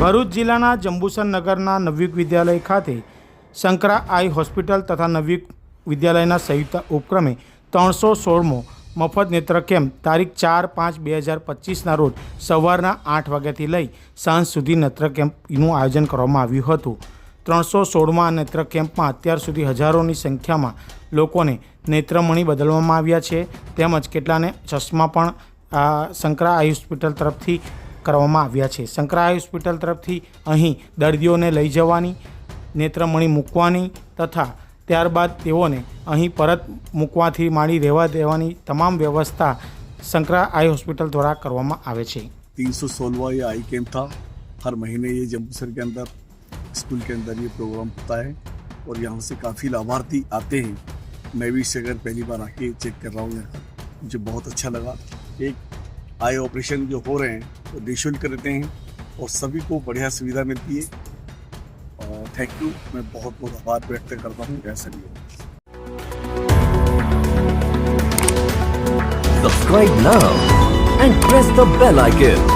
ભરૂચ જિલ્લાના જંબુસર નગરના નવયુગ વિદ્યાલય ખાતે શંકરા આઈ હોસ્પિટલ તથા નવયુગ વિદ્યાલયના સંયુક્ત ઉપક્રમે 316મો મફત નેત્ર કેમ્પ તારીખ 4/5/2025ના રોજ સવારના 8 વાગ્યાથી લઈ સાંજ સુધી નેત્ર કેમ્પનું આયોજન કરવામાં આવ્યું હતું। 316મા નેત્ર કેમ્પમાં અત્યાર સુધી હજારોની સંખ્યામાં લોકોને નેત્રમણી બદલવામાં આવ્યા છે, તેમજ કેટલાને ચશ્મા પણ શંકરા આઈ હોસ્પિટલ તરફથી કરવામાં આવ્યા છે। શંકરા આઈ હોસ્પિટલ તરફથી અહીં દર્દીઓને લઈ જવાની, નેત્રમણી મૂકવાની તથા ત્યારબાદ તેઓને અહીં પરત મૂકવાથી માંડી રહેવા દેવાની તમામ व्यवस्था शंकरा आई हॉस्पिटल द्वारा करवामा आवे छे। 316वां ये आई कैंप था। हर महीने ये जंबूसर के अंदर स्कूल के अंदर ये प्रोग्राम होता है और यहाँ से काफ़ी लाभार्थी आते हैं। मैं भी इस जगह पहली बार आके चेक कर रहा हूँ यहाँ, मुझे बहुत अच्छा लगा। एक आई ऑपरेशन जो हो रहे हैं वो निःशुल्क रहते हैं और सभी को बढ़िया सुविधा मिलती है। और थैंक यू, मैं बहुत बहुत आभार व्यक्त करता हूँ ऐसा भी। Subscribe now and press the bell icon.